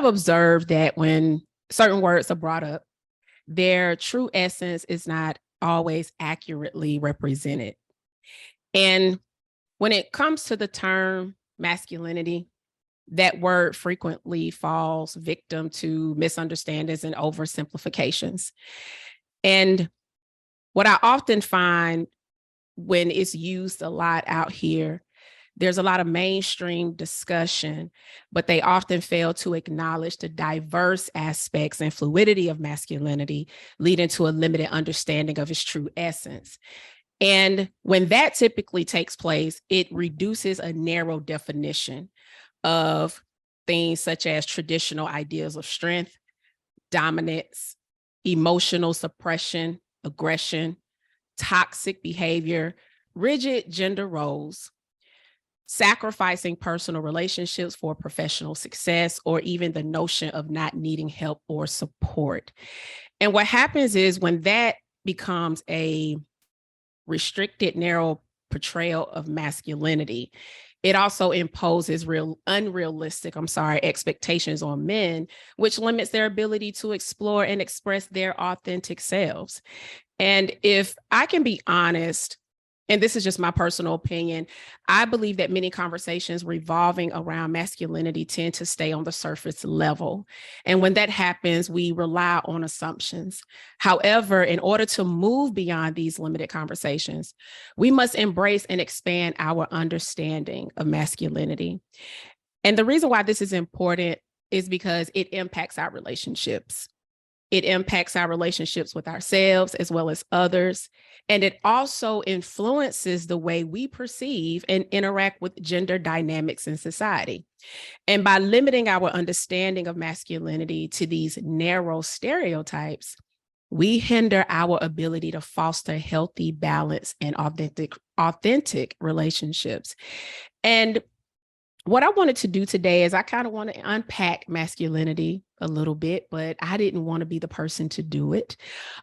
have observed that when certain words are brought up, their true essence is not always accurately represented. And when it comes to the term masculinity, that word frequently falls victim to misunderstandings and oversimplifications. And what I often find when it's used a lot out here, there's a lot of mainstream discussion, but they often fail to acknowledge the diverse aspects and fluidity of masculinity, leading to a limited understanding of its true essence. And when that typically takes place, it reduces a narrow definition of things such as traditional ideas of strength, dominance, emotional suppression, aggression, toxic behavior, rigid gender roles, sacrificing personal relationships for professional success, or even the notion of not needing help or support. And what happens is when that becomes a restricted, narrow portrayal of masculinity, it also imposes unrealistic expectations on men, which limits their ability to explore and express their authentic selves. And if I can be honest, and this is just my personal opinion, I believe that many conversations revolving around masculinity tend to stay on the surface level. And when that happens, we rely on assumptions. However, in order to move beyond these limited conversations, we must embrace and expand our understanding of masculinity. And the reason why this is important is because it impacts our relationships. It impacts our relationships with ourselves as well as others. And it also influences the way we perceive and interact with gender dynamics in society. And by limiting our understanding of masculinity to these narrow stereotypes, we hinder our ability to foster healthy, balanced, and authentic relationships. And what I wanted to do today is I kind of want to unpack masculinity a little bit, but I didn't want to be the person to do it.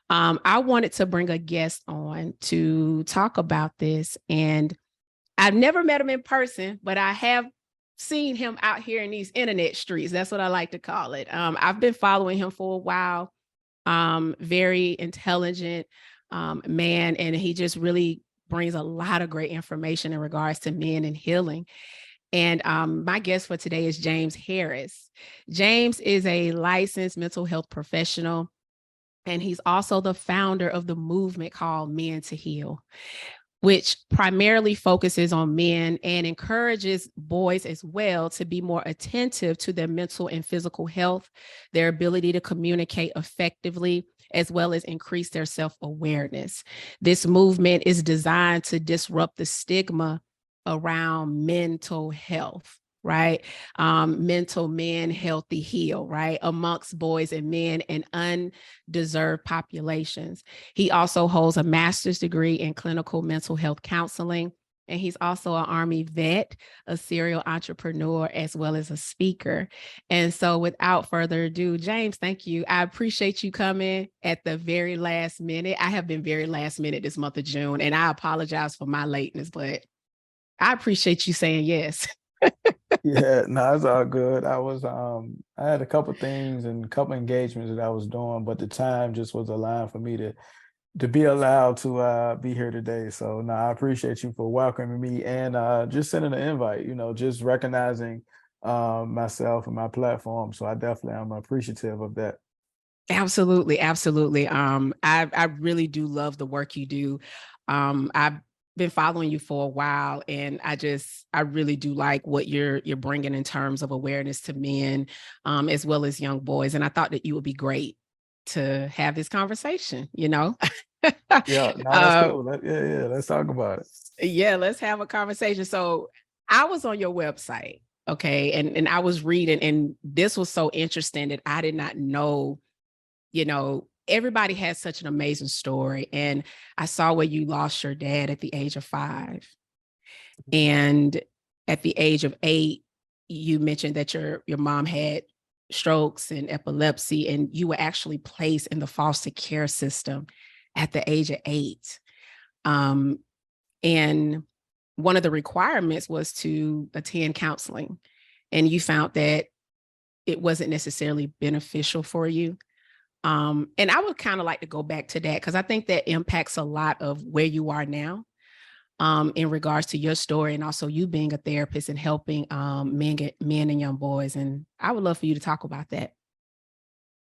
I wanted to bring a guest on to talk about this. And I've never met him in person, but I have seen him out here in these internet streets. That's what I like to call it. I've been following him for a while. Very intelligent man, and he just really brings a lot of great information in regards to men and healing. And my guest for today is James Harris. James is a licensed mental health professional, and he's also the founder of the movement called Men to Heal, which primarily focuses on men and encourages boys as well to be more attentive to their mental and physical health, their ability to communicate effectively, as well as increase their self-awareness. This movement is designed to disrupt the stigma around mental health, right? Mental men, healthy heal, right? Amongst boys and men and undeserved populations. He also holds a master's degree in clinical mental health counseling. And he's also an Army vet, a serial entrepreneur, as well as a speaker. And so without further ado, James, thank you. I appreciate you coming at the very last minute. I have been very last minute this month of June, and I apologize for my lateness, but I appreciate you saying yes. Yeah, no, it's all good. I had a couple things and a couple engagements that I was doing, but the time just was aligned for me to be allowed to be here today. So no, I appreciate you for welcoming me and just sending an invite, just recognizing myself and my platform. So I definitely am appreciative of that. Absolutely, absolutely. I really do love the work you do. I've been following you for a while, and I really do like what you're bringing in terms of awareness to men, as well as young boys. And I thought that you would be great to have this conversation. Yeah, no, that's cool. Yeah, let's talk about it. Yeah, let's have a conversation. So I was on your website, okay, and I was reading, and this was so interesting that I did not know. Everybody has such an amazing story. And I saw where you lost your dad at the age of 5. And at the age of 8, you mentioned that your mom had strokes and epilepsy, and you were actually placed in the foster care system at the age of 8. And one of the requirements was to attend counseling. And you found that it wasn't necessarily beneficial for you. And I would kind of like to go back to that because I think that impacts a lot of where you are now, in regards to your story and also you being a therapist and helping men and young boys. And I would love for you to talk about that.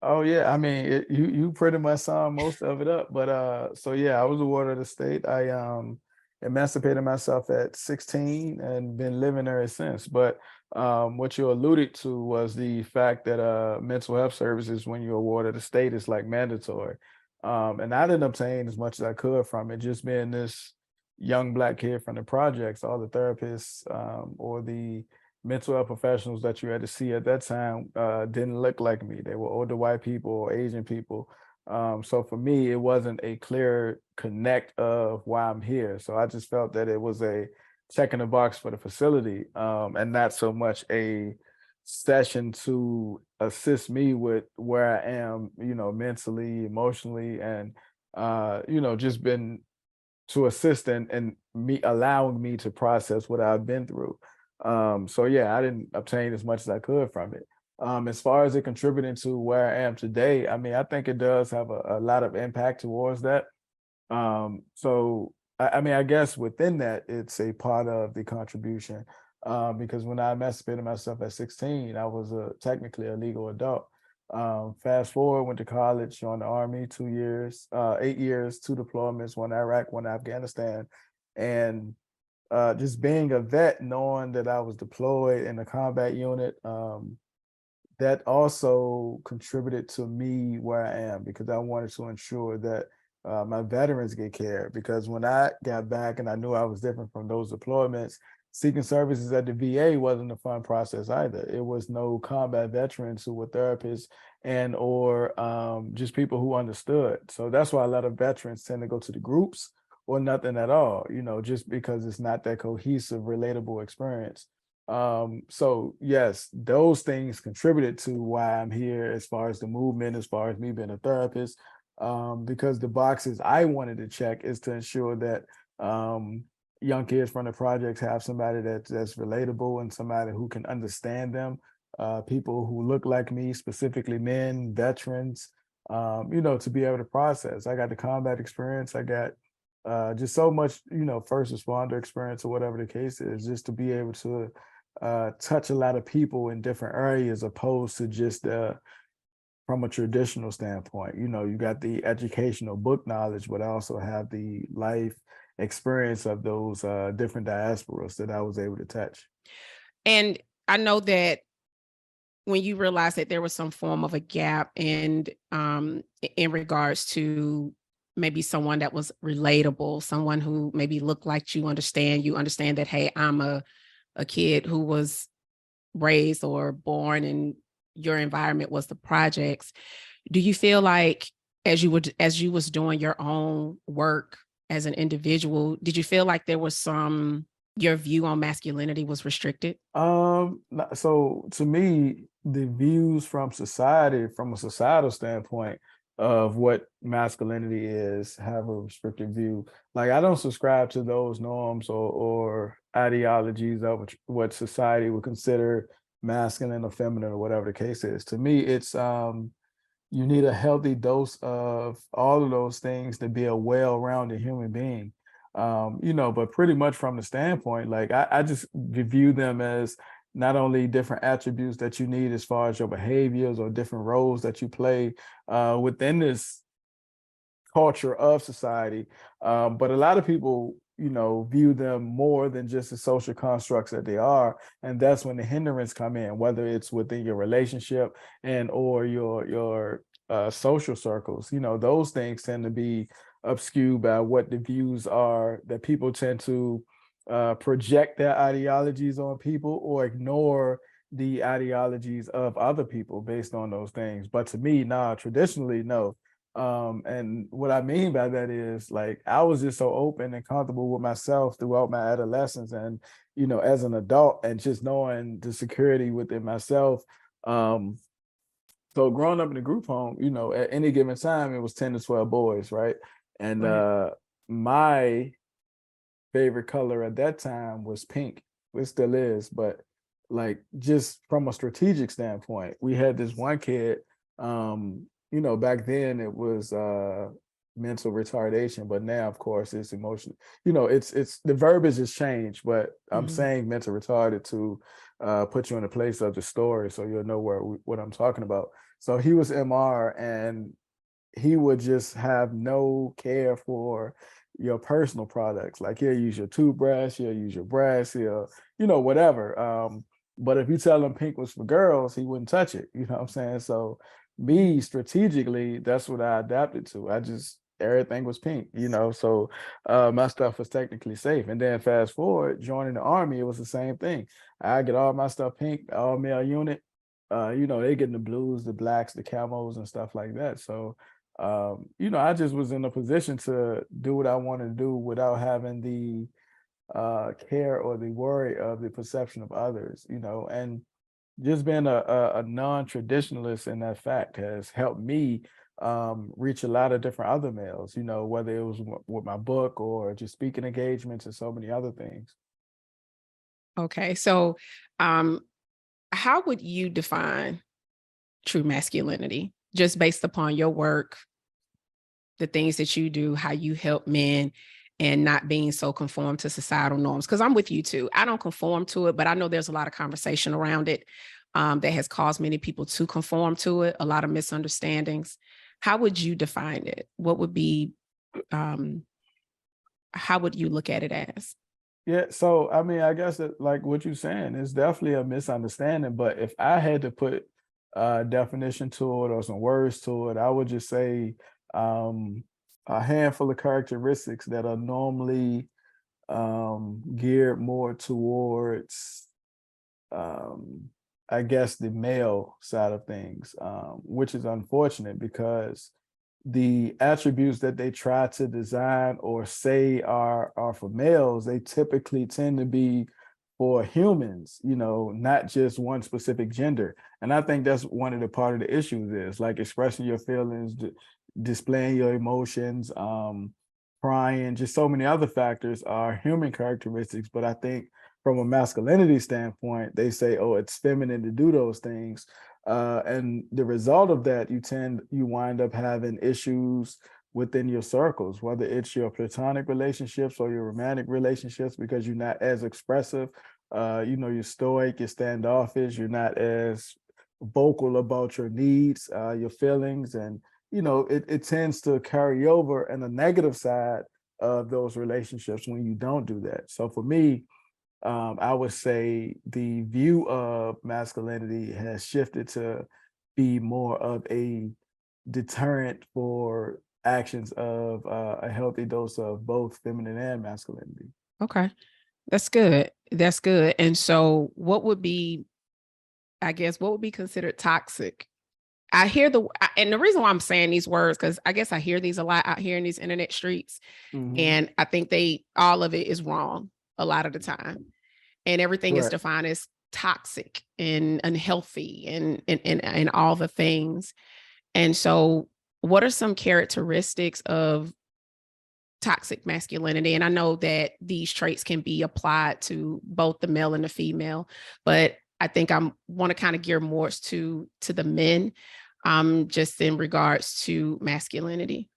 Oh yeah, I mean, you pretty much summed most of it up. But so yeah, I was awarded the state. I emancipated myself at 16 and been living there since. But what you alluded to was the fact that mental health services, when you're awarded a state, is like mandatory. And I didn't obtain as much as I could from it. Just being this young Black kid from the projects, all the therapists or the mental health professionals that you had to see at that time didn't look like me. They were older white people or Asian people. So for me, it wasn't a clear connect of why I'm here. So I just felt that it was a check in the box for the facility, and not so much a session to assist me with where I am, mentally, emotionally, and just been to assist in me allowing me to process what I've been through. So yeah, I didn't obtain as much as I could from it. As far as it contributing to where I am today, I mean, I think it does have a lot of impact towards that. So I mean, I guess within that, it's a part of the contribution. Because when I emancipated myself at 16, I was technically a legal adult. Fast forward, went to college, joined the army, 2 years, 8 years, two deployments, one Iraq, one Afghanistan, and just being a vet, knowing that I was deployed in a combat unit, that also contributed to me where I am because I wanted to ensure that my veterans get care. Because when I got back and I knew I was different from those deployments, seeking services at the VA wasn't a fun process either. It was no combat veterans who were therapists and or just people who understood. So that's why a lot of veterans tend to go to the groups or nothing at all, just because it's not that cohesive, relatable experience. So yes, those things contributed to why I'm here as far as the movement, as far as me being a therapist, because the boxes I wanted to check is to ensure that young kids from the projects have somebody that's relatable and somebody who can understand them, people who look like me, specifically men, veterans, to be able to process. I got the combat experience. I got just so much, first responder experience or whatever the case is, just to be able to touch a lot of people in different areas opposed to just from a traditional standpoint. You got the educational book knowledge, but I also have the life experience of those different diasporas that I was able to touch. And I know that when you realized that there was some form of a gap and in regards to maybe someone that was relatable, someone who maybe looked like you understand that, hey, I'm a kid who was raised or born and your environment was the projects. Do you feel like as you was doing your own work as an individual, did you feel like there was your view on masculinity was restricted? So to me, the views from society, from a societal standpoint of what masculinity is, have a restricted view. Like I don't subscribe to those norms or ideologies of what society would consider masculine or feminine or whatever the case is. To me, it's you need a healthy dose of all of those things to be a well-rounded human being. But pretty much from the standpoint, like I just view them as not only different attributes that you need as far as your behaviors or different roles that you play within this culture of society, but a lot of people, view them more than just the social constructs that they are, and that's when the hindrance come in, whether it's within your relationship and or your social circles. Those things tend to be obscured by what the views are that people tend to project their ideologies on people or ignore the ideologies of other people based on those things. But to me, nah, traditionally, no. And what I mean by that is like I was just so open and comfortable with myself throughout my adolescence and as an adult and just knowing the security within myself. So growing up in a group home, at any given time it was 10 to 12 boys, right? And Right. My favorite color at that time was pink. It still is, but like just from a strategic standpoint. We had this one kid, back then it was mental retardation, but now of course it's emotional. It's the verbiage has changed, but I'm Mhm. saying mental retarded to put you in the place of the story so you'll know what I'm talking about. So he was MR, and he would just have no care for your personal products. Like he'll use your toothbrush, he'll use your brush, he'll, whatever. But if you tell him pink was for girls, he wouldn't touch it. You know what I'm saying? So me strategically, that's what I adapted to. I just everything was pink, so my stuff was technically safe. And then fast forward, joining the army, it was the same thing. I get all my stuff pink, all male unit. They getting the blues, the blacks, the camos, and stuff like that. So I just was in a position to do what I wanted to do without having the care or the worry of the perception of others, and just being a non-traditionalist in that fact has helped me reach a lot of different other males, whether it was with my book or just speaking engagements and so many other things. Okay. So, um, how would you define true masculinity just based upon your work, the things that you do, how you help men, and not being so conformed to societal norms? Because I'm with you too. I don't conform to it, but I know there's a lot of conversation around it that has caused many people to conform to it, a lot of misunderstandings. How would you define it? What would be, um, how would you look at it as? Yeah, so I mean, I guess that like what you're saying is definitely a misunderstanding, but if I had to put a definition to it or some words to it, I would just say um, a handful of characteristics that are normally geared more towards, um, I guess, the male side of things, which is unfortunate because the attributes that they try to design or say are for males, they typically tend to be for humans, not just one specific gender. And I think that's one of the part of the issues is like expressing your feelings, displaying your emotions, crying, just so many other factors are human characteristics. But I think from a masculinity standpoint, they say, oh, it's feminine to do those things. And the result of that, you wind up having issues within your circles, whether it's your platonic relationships or your romantic relationships, because you're not as expressive. You're stoic, you're standoffish, you're not as vocal about your needs, your feelings, and it tends to carry over in the negative side of those relationships when you don't do that. So for me, I would say the view of masculinity has shifted to be more of a deterrent for actions of a healthy dose of both feminine and masculinity. Okay. That's good. That's good. And so, what would be, I guess, what would be considered toxic? I hear and the reason why I'm saying these words, because I guess I hear these a lot out here in these internet streets. Hmm. And I think all of it is wrong a lot of the time. And everything is Right. defined as toxic and unhealthy and all the things. And so, what are some characteristics of toxic masculinity? And I know that these traits can be applied to both the male and the female, but I think I want to kind of gear more to the men, just in regards to masculinity.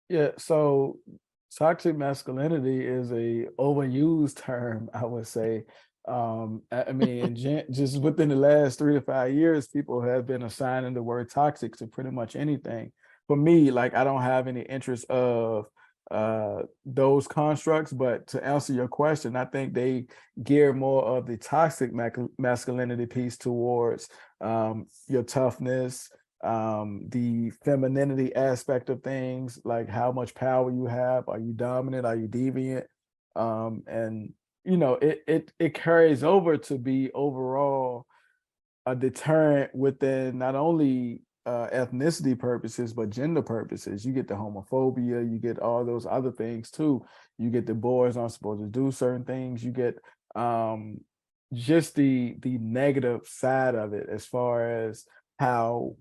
Yeah. So toxic masculinity is a overused term, I would say. I mean, just within the last 3 to 5 years, people have been assigning the word toxic to pretty much anything. For me, like I don't have any interest of those constructs, but to answer your question, I think they gear more of the toxic masculinity piece towards your toughness, the femininity aspect of things, like how much power you have. Are you dominant? Are you deviant? And it carries over to be overall a deterrent within not only ethnicity purposes but gender purposes. You get the homophobia, you get all those other things too. You get the boys aren't supposed to do certain things. You get just the negative side of it as far as how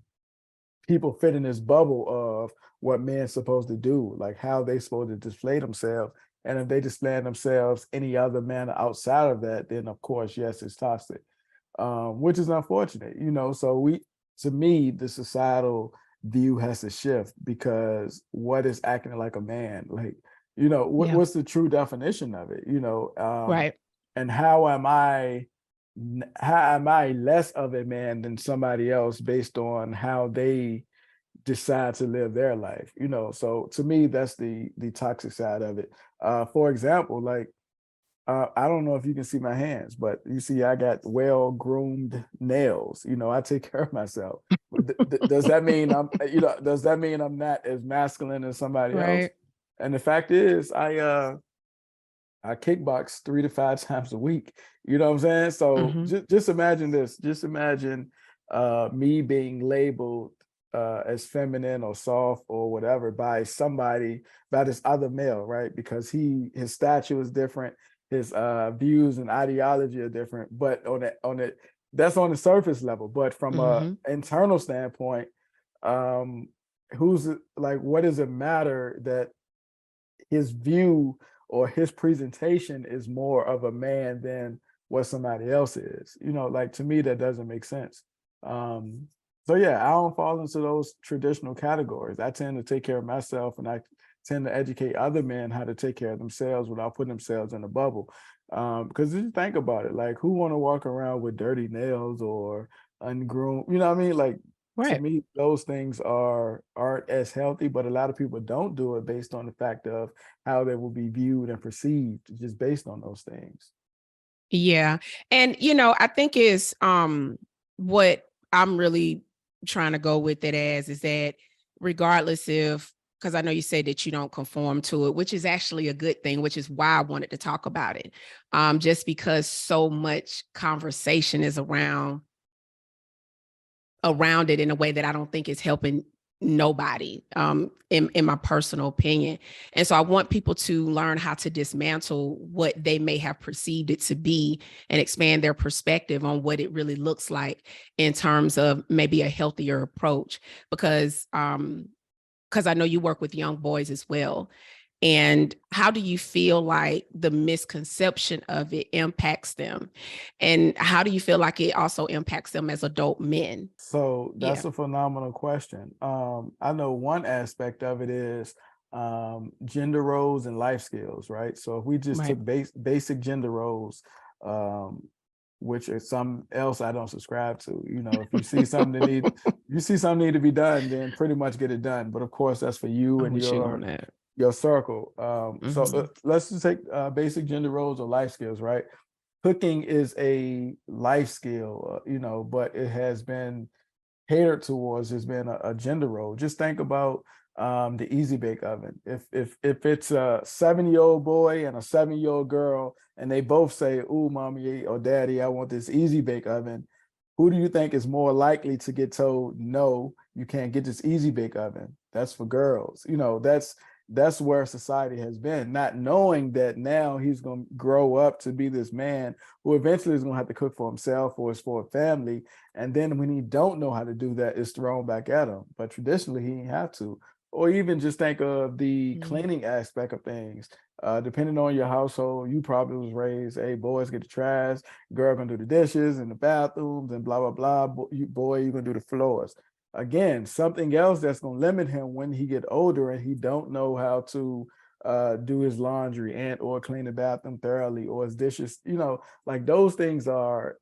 people fit in this bubble of what men's supposed to do, like how they supposed to display themselves. And if they display themselves any other manner outside of that, then of course, yes, it's toxic. which is unfortunate, so to me, the societal view has to shift, because what is acting like a man? Like, Yeah. what's the true definition of it? Right. And how am I less of a man than somebody else based on how they decide to live their life? So to me, that's the toxic side of it. For example, like, I don't know if you can see my hands, but you see I got well-groomed nails. I take care of myself. Does that mean I'm not as masculine as somebody else? Right. And the fact is, I kickbox 3 to 5 times a week. You know what I'm saying? So Hmm. just imagine this. Just imagine me being labeled as feminine or soft or whatever by this other male, right? Because his stature is different, his views and ideology are different. But that's on the surface level. But from a Hmm. internal standpoint, um, who's like, what does it matter that his view or his presentation is more of a man than what somebody else is? Like, to me, that doesn't make sense. Um, so yeah, I don't fall into those traditional categories. I tend to take care of myself, and I tend to educate other men how to take care of themselves without putting themselves in a bubble. Because if you think about it, like, who want to walk around with dirty nails or ungroomed? You know what I mean? Like, to Right. me, those things aren't as healthy, but a lot of people don't do it based on the fact of how they will be viewed and perceived just based on those things. Yeah. And I think is what I'm really trying to go with it as is that regardless if, because I know you said that you don't conform to it, which is actually a good thing, which is why I wanted to talk about it. Just because so much conversation is around it in a way that I don't think is helping nobody, in my personal opinion. And so I want people to learn how to dismantle what they may have perceived it to be and expand their perspective on what it really looks like in terms of maybe a healthier approach. Because I know you work with young boys as well. And how do you feel like the misconception of it impacts them? And how do you feel like it also impacts them as adult men? So Yeah. that's a phenomenal question. I know one aspect of it is gender roles and life skills, right? So if we just Right. took basic gender roles, um, which is some else I don't subscribe to. If you see something need to be done, then pretty much get it done. But of course, that's for you I'm and with you on your that. your circle. So Mhm. let's just take basic gender roles or life skills, right? Cooking is a life skill, but it has been catered towards has been a gender role. Just think about the easy bake oven. If it's a 7-year-old boy and a 7-year-old girl, and they both say, "Ooh, mommy or daddy, I want this easy bake oven," who do you think is more likely to get told, "No, you can't get this easy bake oven. That's for girls." That's where society has been, not knowing that now he's going to grow up to be this man who eventually is going to have to cook for himself or for a family. And then when he don't know how to do that, it's thrown back at him. But traditionally, he didn't have to. Or even just think of the Mhm. cleaning aspect of things. Depending on your household, you probably was raised, hey, boys get the trash, girl gonna do the dishes and the bathrooms and blah, blah, blah. Boy, you gonna do the floors. Again, something else that's gonna limit him when he get older and he don't know how to do his laundry and or clean the bathroom thoroughly or his dishes, like those things are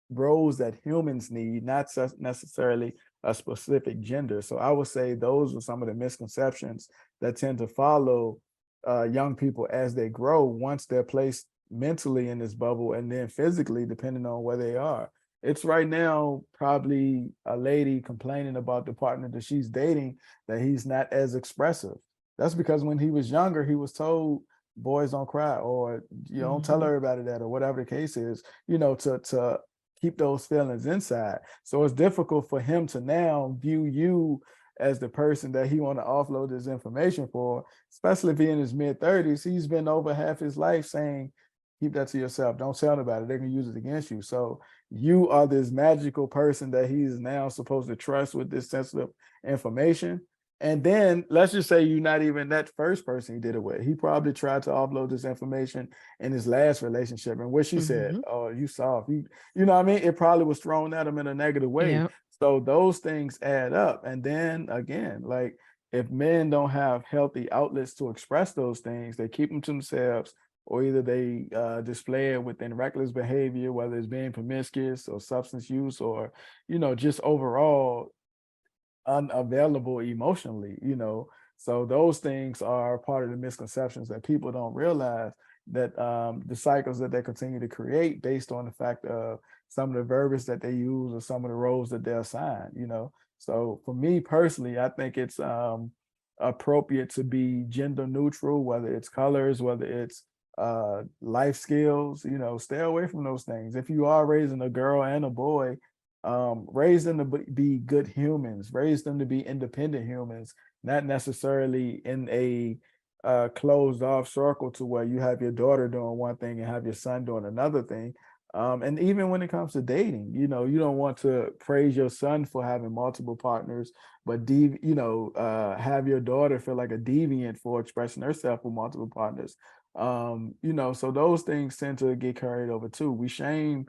roles that humans need, not necessarily a specific gender. So I would say those are some of the misconceptions that tend to follow young people as they grow once they're placed mentally in this bubble and then physically, depending on where they are. It's right now probably a lady complaining about the partner that she's dating that he's not as expressive. That's because when he was younger, he was told boys don't cry or you don't tell Mhm. everybody that or whatever the case is, to keep those feelings inside. So it's difficult for him to now view you as the person that he want to offload this information for, especially if he in his mid-30s. He's been over half his life saying, keep that to yourself. Don't tell anybody. They can use it against you. So you are this magical person that he's now supposed to trust with this sensitive information. And then let's just say you're not even that first person he did it with. He probably tried to offload this information in his last relationship. And what she said, Mhm. oh, you soft. You know what I mean? It probably was thrown at him in a negative way. Yeah. So those things add up. And then again, like if men don't have healthy outlets to express those things, they keep them to themselves, or either they display it within reckless behavior, whether it's being promiscuous or substance use, or, just overall unavailable emotionally, so those things are part of the misconceptions that people don't realize, that the cycles that they continue to create based on the fact of some of the verbiage that they use or some of the roles that they're assigned. So for me personally, I think it's appropriate to be gender neutral, whether it's colors, whether it's life skills. Stay away from those things. If you are raising a girl and a boy, raise them to be good humans, raise them to be independent humans, not necessarily in a closed off circle to where you have your daughter doing one thing and have your son doing another thing. And even when it comes to dating, you don't want to praise your son for having multiple partners, but have your daughter feel like a deviant for expressing herself with multiple partners. So those things tend to get carried over too. We're shaming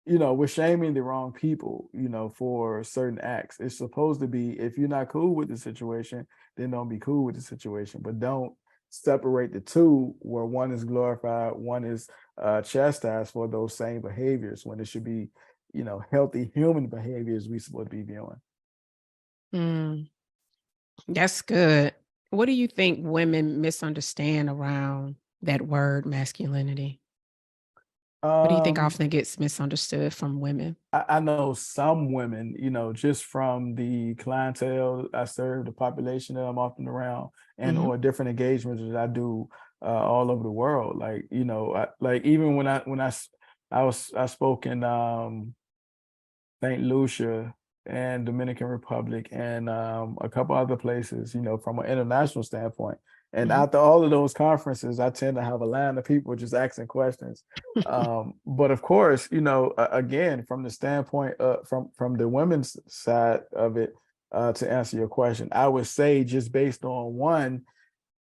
the wrong people, for certain acts. It's supposed to be, if you're not cool with the situation, then don't be cool with the situation, but don't separate the two where one is glorified, one is chastised for those same behaviors, when it should be, healthy human behaviors we supposed to be viewing. Mm, that's good. What do you think women misunderstand around that word masculinity? What do you think Um, often gets misunderstood from women? I know some women, just from the clientele I serve, the population that I'm often around, and Mhm, or different engagements that I do all over the world. Like, like even I spoke in St. Lucia and Dominican Republic and a couple other places, from an international standpoint. And mhm. after all of those conferences, I tend to have a line of people just asking questions. But of course, again, from the standpoint from the women's side of it, to answer your question, I would say just based on one,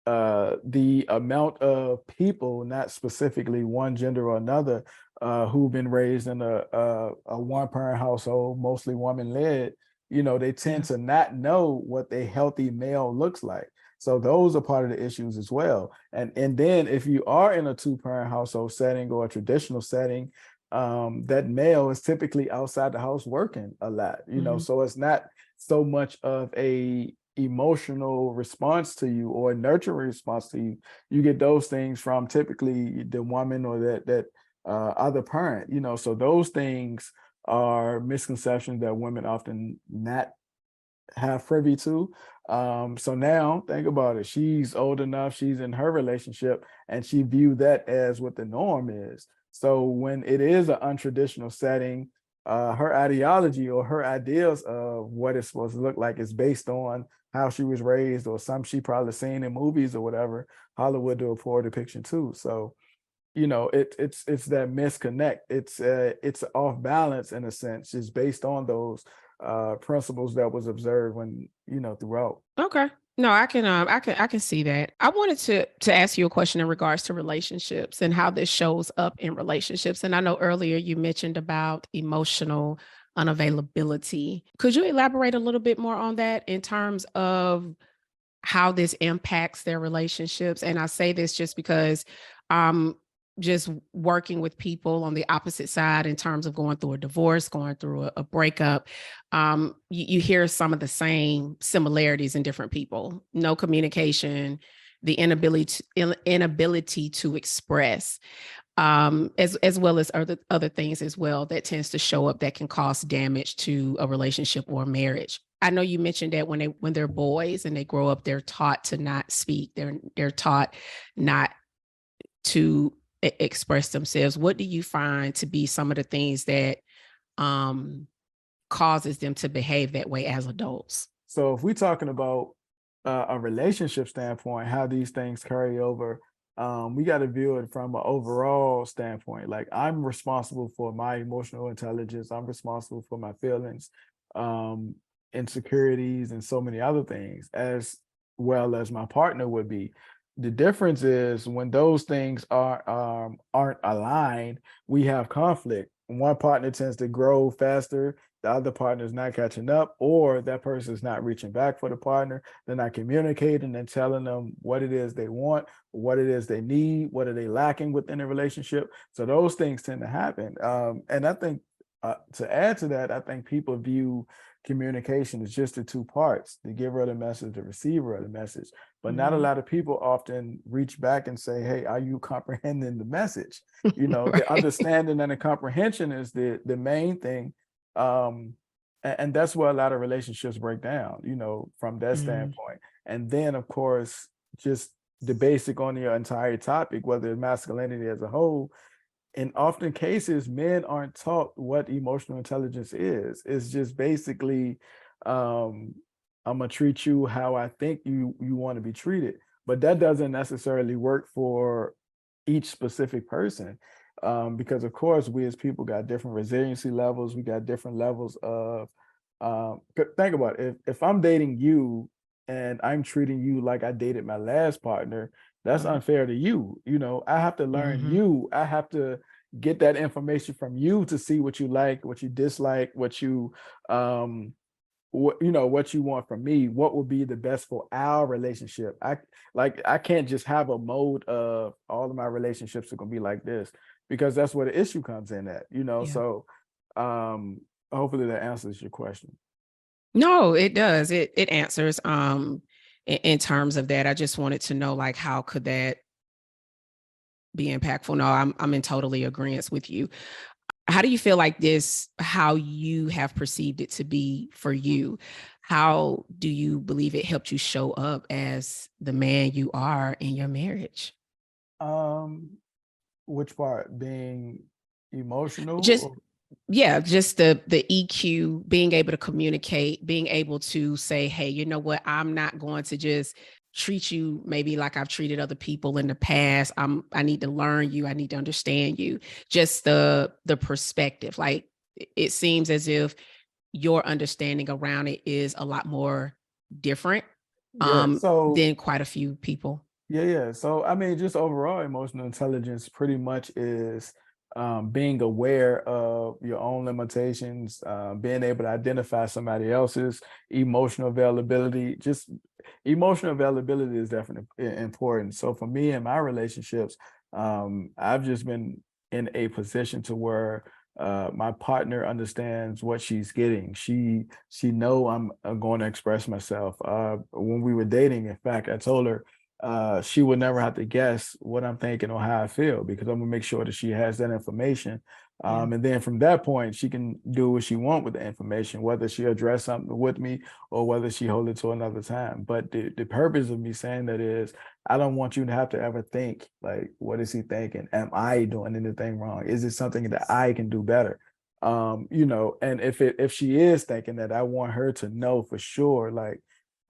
the amount of people, not specifically one gender or another, who've been raised in a one parent household, mostly woman led, they tend Yeah. to not know what a healthy male looks like. So those are part of the issues as well. And then if you are in a two parent household setting or a traditional setting, that male is typically outside the house working a lot, Mhm. so it's not so much of a emotional response to you or nurturing response to you. You get those things from typically the woman or that other parent, so those things are misconceptions that women often not have privy to. So now think about it. She's old enough, she's in her relationship, and she viewed that as what the norm is. So when it is an untraditional setting, her ideology or her ideas of what it's supposed to look like is based on how she was raised or some she probably seen in movies or whatever. Hollywood do a poor depiction too. So it's that misconnect. It's off balance in a sense, just based on those principles that was observed when throughout. Okay. No, I can see that. I wanted to ask you a question in regards to relationships and how this shows up in relationships. And I know earlier you mentioned about emotional unavailability. Could you elaborate a little bit more on that in terms of how this impacts their relationships? And I say this just because just working with people on the opposite side in terms of going through a divorce, going through a breakup, you hear some of the same similarities in different people. No communication, the inability to express, as well as other things as well that tends to show up that can cause damage to a relationship or a marriage. I know you mentioned that when they're boys and they grow up, they're taught to not speak. They're taught not to express themselves. What do you find to be some of the things that um, causes them to behave that way as adults? So if we're talking about a relationship standpoint, how these things carry over, we got to view it from an overall standpoint. Like I'm responsible for my emotional intelligence. I'm responsible for my feelings. Um, insecurities and so many other things, as well as my partner would be. The difference is when those things aren't aligned, we have conflict. One partner tends to grow faster, the other partner is not catching up, or that person is not reaching back for the partner. They're not communicating and telling them what it is they want, what it is they need, what are they lacking within a relationship. So those things tend to happen. And I think to add to that, I think people view communication as just the two parts: the giver of the message, the receiver of the message. But not a lot of people often reach back and say, "Hey, are you comprehending the message?" Right. The understanding and the comprehension is the main thing. And that's where a lot of relationships break down, from that standpoint. And then, of course, just the basic on your entire topic, whether it's masculinity as a whole. In often cases, men aren't taught what emotional intelligence is. It's just basically, I'm gonna treat you how I think you want to be treated. But that doesn't necessarily work for each specific person, because of course we as people got different resiliency levels. We got different levels of. Think about it. If I'm dating you and I'm treating you like I dated my last partner, that's Right. unfair to you. I have to learn you. I have to get that information from you to see what you like, what you dislike, what you what you want from me, what would be the best for our relationship. I can't just have a mode of all of my relationships are gonna be like this, because that's where the issue comes in at, Yeah. so hopefully that answers your question. No, it does. It answers in terms of that. I just wanted to know, like, how could that be impactful? No, I'm in totally agreement with you. How do you feel like this, how you have perceived it to be for you? How do you believe it helped you show up as the man you are in your marriage? um which part? Being emotional Just or Yeah, just the EQ, being able to communicate, being able to say, "Hey, you know what? I'm not going to just treat you maybe like I've treated other people in the past. I need to learn you. I need to understand you." Just the perspective. Like, it seems as if your understanding around it is a lot more different yeah, so than quite a few people. yeah. So I mean, just overall emotional intelligence pretty much is being aware of your own limitations, being able to identify somebody else's emotional availability. Just emotional availability is definitely important. So for me and my relationships, I've just been in a position to where my partner understands what she's getting. She know I'm going to express myself. When we were dating, in fact, I told her she would never have to guess what I'm thinking or how I feel, because I'm gonna make sure that she has that information. Yeah. And then from that point, she can do what she want with the information, whether she address something with me or whether she hold it to another time. But the purpose of me saying that is I don't want you to have to ever think like, what is he thinking? Am I doing anything wrong? Is it something that I can do better? And if she is thinking that, I want her to know for sure, like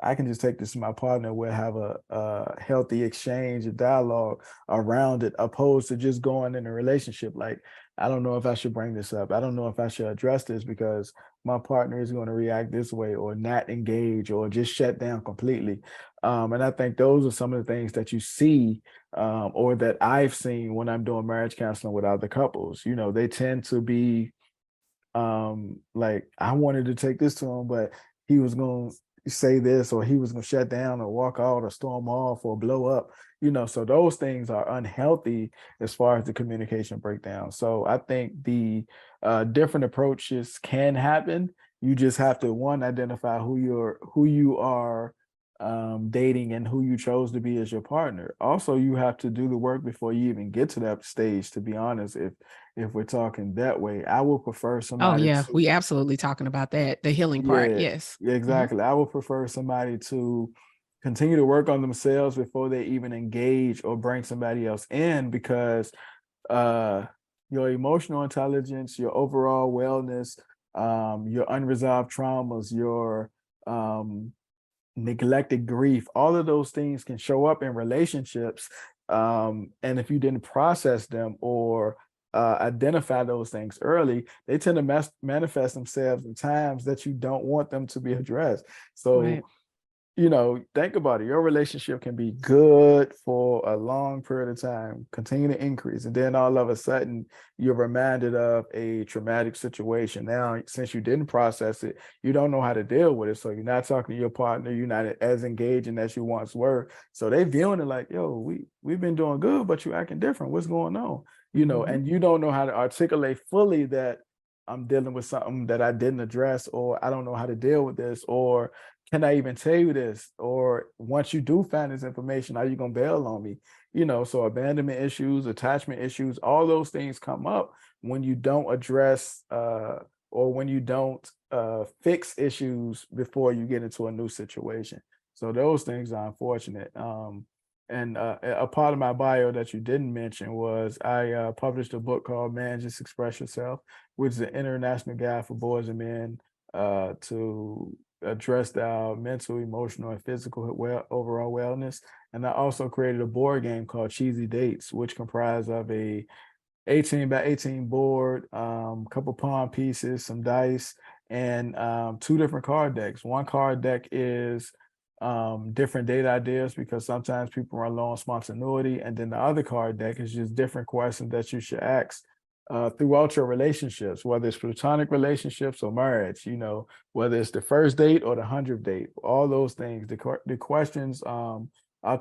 I can just take this to my partner. We'll have a healthy exchange, a dialogue around it, opposed to just going in a relationship. Like, I don't know if I should bring this up. I don't know if I should address this because my partner is going to react this way or not engage or just shut down completely. And I think those are some of the things that you see, or that I've seen when I'm doing marriage counseling with other couples. They tend to be like, I wanted to take this to him, but he was going to say this, or he was going to shut down or walk out or storm off or blow up. So those things are unhealthy as far as the communication breakdown. So I think the different approaches can happen. You just have to, one, identify who you are dating and who you chose to be as your partner. Also, you have to do the work before you even get to that stage, to be honest. If we're talking that way, I would prefer Oh somebody yeah, to, we absolutely talking about that. The healing part. yeah, Yes. yeah, Mhm. exactly. I would prefer somebody to continue to work on themselves before they even engage or bring somebody else in, because uh your emotional intelligence, your overall wellness, your unresolved traumas, your um neglected grief, all of those things can show up in relationships. And if you didn't process them or identify those things early, they tend to manifest themselves in times that you don't want them to be addressed. So, Right. think about it. Your relationship can be good for a long period of time, continue to increase, and then all of a sudden you're reminded of a traumatic situation. Now, since you didn't process it, you don't know how to deal with it. So you're not talking to your partner, you're not as engaging as you once were. So they viewing it like, yo, we've been doing good, but you acting different. What's going on? And you don't know how to articulate fully that I'm dealing with something that I didn't address, or I don't know how to deal with this, or can I even tell you this? Or once you do find this information, are you gonna bail on me? So abandonment issues, attachment issues, all those things come up when you don't address or when you don't fix issues before you get into a new situation. So those things are unfortunate. And a part of my bio that you didn't mention was I published a book called Man, Just Express Yourself, which is an international guide for boys and men to address our mental, emotional, and physical overall wellness. And I also created a board game called Cheesy Dates, which comprised of a 18 by 18 board, couple pawn pieces, some dice, and two different card decks. One card deck is different date ideas because sometimes people are low on spontaneity, and then the other card deck is just different questions that you should ask throughout your relationships, whether it's platonic relationships or marriage, whether it's the first date or the 100th date, all those things. The questions are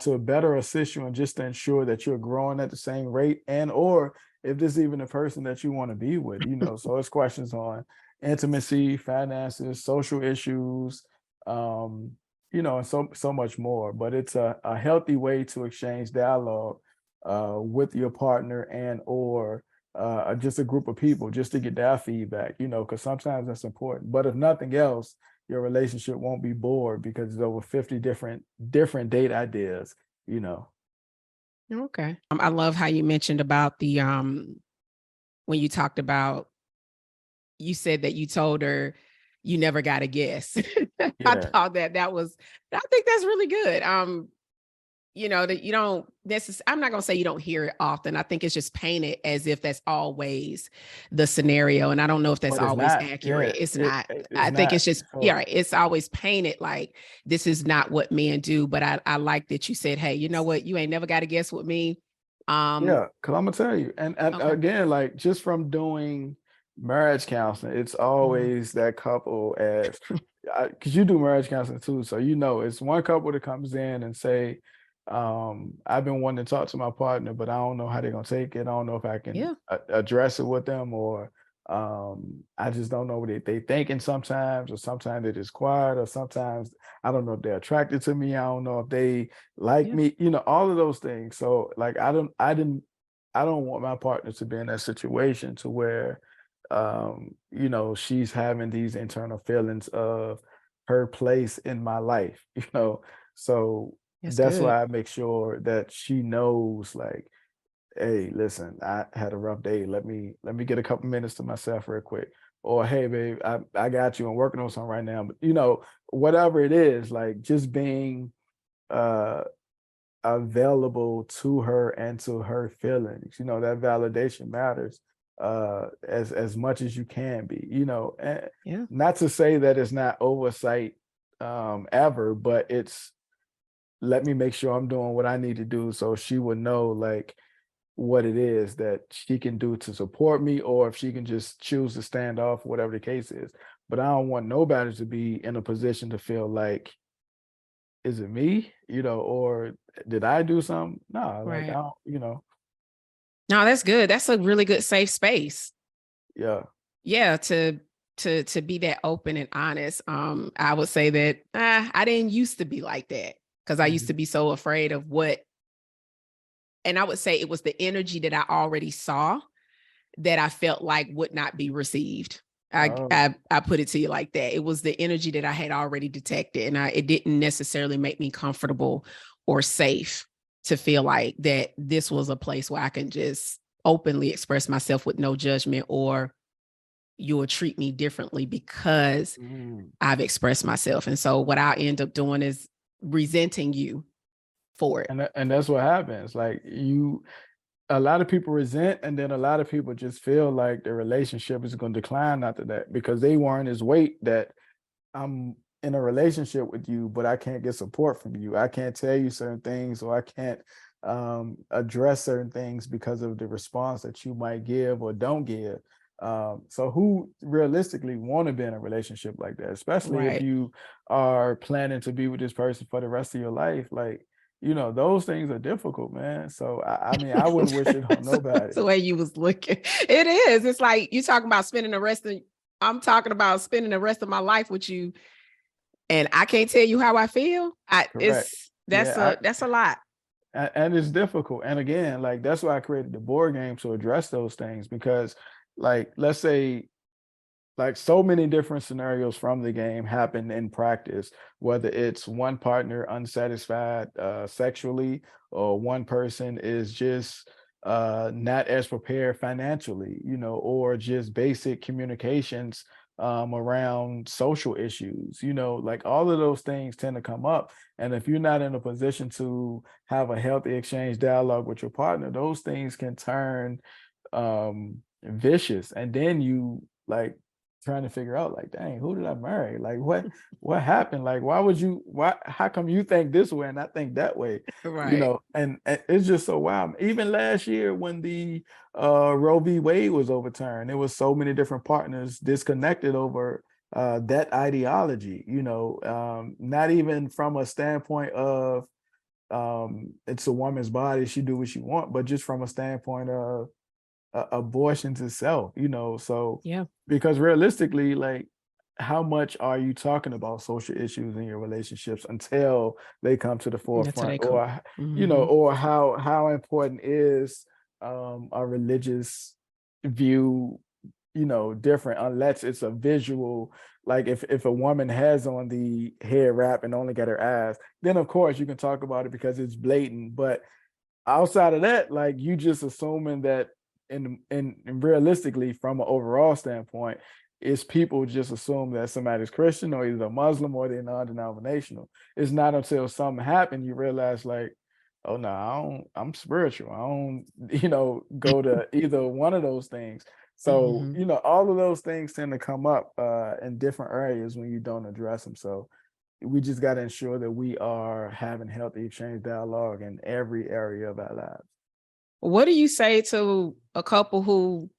to better assist you and just to ensure that you're growing at the same rate, and or if this is even the person that you want to be with, So it's questions on intimacy, finances, social issues, and so much more. But it's a healthy way to exchange dialogue with your partner and or just a group of people just to get their feedback, because sometimes that's important. But if nothing else, your relationship won't be bored because there's over 50 different date ideas, Okay. I love how you mentioned about the when you talked about, you said that you told her you never got a guess. I Yeah. thought that was, I think that's really good. That you don't I'm not gonna say you don't hear it often. I think it's just painted as if that's always the scenario. And I don't know if that's But it's always not. Yeah, accurate. It's not. it's I think not. it's just, yeah, So right. It's always painted like this is not what men do. But I like that you said, hey, you know what? You ain't never got to guess with me. yeah, because I'm gonna tell you, and Okay. again, like just from doing marriage counseling, it's Mhm. always that couple as because you do marriage counseling too, so it's one couple that comes in and say, I've been wanting to talk to my partner, but I don't know how they're gonna take it. I don't know if I can Yeah. address it with them, or I just don't know what they thinking sometimes, or sometimes they're just quiet, or sometimes I don't know if they're attracted to me. I don't know if they like Yeah. me, all of those things. So like I don't want my partner to be in that situation to where she's having these internal feelings of her place in my life, So That's that's good. why I make sure that she knows, like, hey, listen, I had a rough day. Let me get a couple minutes to myself real quick. Or hey, babe, I got you. I'm working on something right now. But whatever it is, like just being uh available to her and to her feelings. That validation matters as much as you can be, and Yeah. not to say that it's not oversight ever, but it's let me make sure I'm doing what I need to do so she would know like what it is that she can do to support me, or if she can just choose to stand off, whatever the case is. But I don't want nobody to be in a position to feel like, is it me? Or did I do something? No, like I Right. don't. No, that's good. That's a really good safe space. Yeah. Yeah, to be that open and honest. I would say that I didn't used to be like that because I used Mhm. to be so afraid of what, and I would say it was the energy that I already saw that I felt like would not be received. I Oh. I, I put it to you like that. It was the energy that I had already detected, and it didn't necessarily make me comfortable or safe to feel like that this was a place where I can just openly express myself with no judgment, or you will treat me differently because Mm. I've expressed myself. And so what I end up doing is resenting you for it. And that's what happens. Like a lot of people resent, and then a lot of people just feel like the relationship is going to decline after that because they weren't as weight that I'm in a relationship with you, but I can't get support from you. I can't tell you certain things, or I can't address certain things because of the response that you might give or don't give. So who realistically want to be in a relationship like that, especially if Right. you are planning to be with this person for the rest of your life? Like, those things are difficult, man. So I mean, I wouldn't wish it on That's nobody. the way you was looking. It is. It's like you talking about spending the rest of I'm talking about spending the rest of my life with you, and I can't tell you how I feel. Correct. Yeah, That's a lot. and it's difficult. And again, like that's why I created the board game to address those things because, like, let's say, like so many different scenarios from the game happen in practice, whether it's one partner unsatisfied sexually, or one person is just not as prepared financially, or just basic communications around social issues, like all of those things tend to come up. And if you're not in a position to have a healthy exchange dialogue with your partner, those things can turn vicious. And then you like trying to figure out, like, dang, who did I marry? Like, what happened? Like, how come you think this way and I think that way? Right. And it's just so wild. Even last year when the Roe v. Wade was overturned, there was so many different partners disconnected over that ideology, not even from a standpoint of it's a woman's body, she do what she want, but just from a standpoint of abortions itself, so Yeah. because realistically, like, how much are you talking about social issues in your relationships until they come to the That's how forefront, they come. or Mhm. or how important is a religious view, different, unless it's a visual. Like if a woman has on the hair wrap and only got her ass, then of course you can talk about it because it's blatant. But outside of that, like, you just assuming that in realistically from an overall standpoint, is people just assume that somebody's Christian or either Muslim or they're non-denominational. It's not until something happened you realize, like, oh no, I'm spiritual. I don't, go to either one of those things. So, Mhm. all of those things tend to come up in different areas when you don't address them. So we just got to ensure that we are having healthy exchange dialogue in every area of our lives. What do you say to a couple who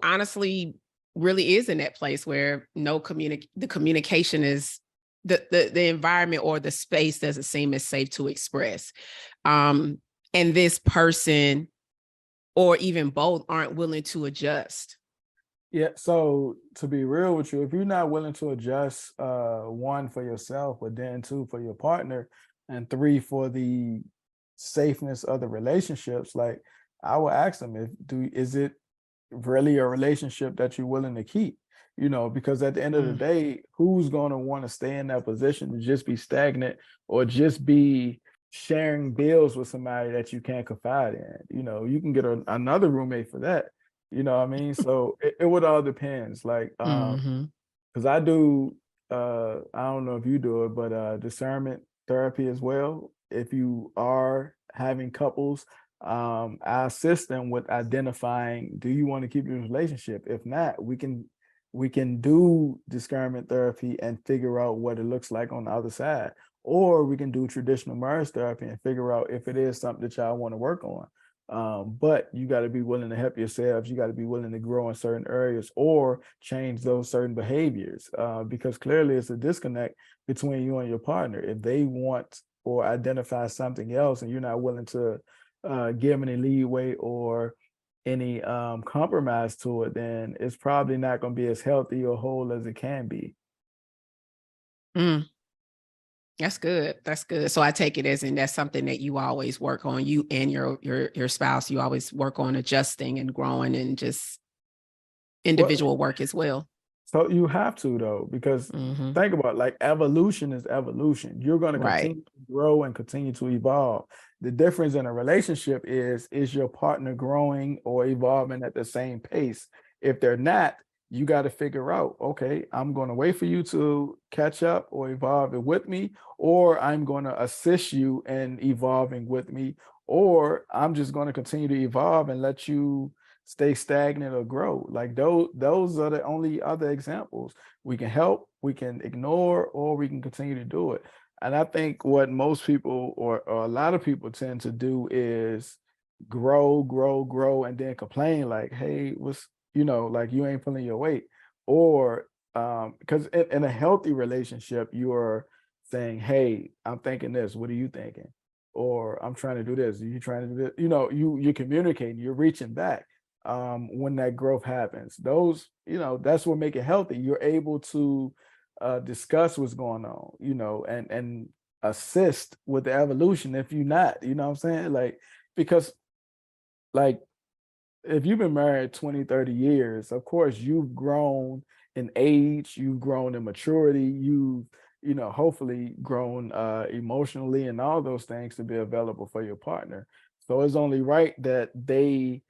honestly really is in that place where the communication is the environment or the space doesn't seem as safe to express. Um and this person or even both aren't willing to adjust. Yeah. So to be real with you, if you're not willing to adjust, one, for yourself, but then two, for your partner, and three, for the safeness of the relationships, like, I will ask them, is it really a relationship that you're willing to keep? Because at the end of the Mm, day, who's going to want to stay in that position to just be stagnant or just be sharing bills with somebody that you can't confide in? You can get another roommate for that. You know what I mean? So it would all depends. Like, mhm. because I do, I don't know if you do it, but discernment therapy as well. If you are having couples, I assist them with identifying, do you want to keep your relationship? If not, we can do discernment therapy and figure out what it looks like on the other side. Or we can do traditional marriage therapy and figure out if it is something that y'all want to work on. But you got to be willing to help yourselves. You got to be willing to grow in certain areas or change those certain behaviors, because clearly it's a disconnect between you and your partner. If they want or identify something else and you're not willing to give them any leeway or any compromise to it, then it's probably not going to be as healthy or whole as it can be. Mm, that's good. That's good. So I take it as in that's something that you always work on, you and your spouse, you always work on adjusting and growing and just Well, individual work as well. so you have to, though, because Hmm. think about it, like, evolution is evolution. You're going to Right. continue to grow and continue to evolve. The difference in a relationship is your partner growing or evolving at the same pace? If they're not, you got to figure out, okay, I'm going to wait for you to catch up or evolve with me, or I'm going to assist you in evolving with me, or I'm just going to continue to evolve and let you stay stagnant or grow. Like those are the only other examples. We can help, we can ignore, or we can continue to do it. And I think what most people or a lot of people tend to do is grow, and then complain like, hey, what's, like you ain't pulling your weight. Or because in a healthy relationship, you're saying, hey, I'm thinking this, what are you thinking? Or I'm trying to do this, are you trying to do this? You're communicating, you're reaching back when that growth happens. Those, that's what make it healthy. You're able to discuss what's going on, and assist with the evolution if you're not, what I'm saying? Like, because like if you've been married 20, 30 years, of course you've grown in age, you've grown in maturity, you've, hopefully grown emotionally and all those things to be available for your partner. So it's only right that they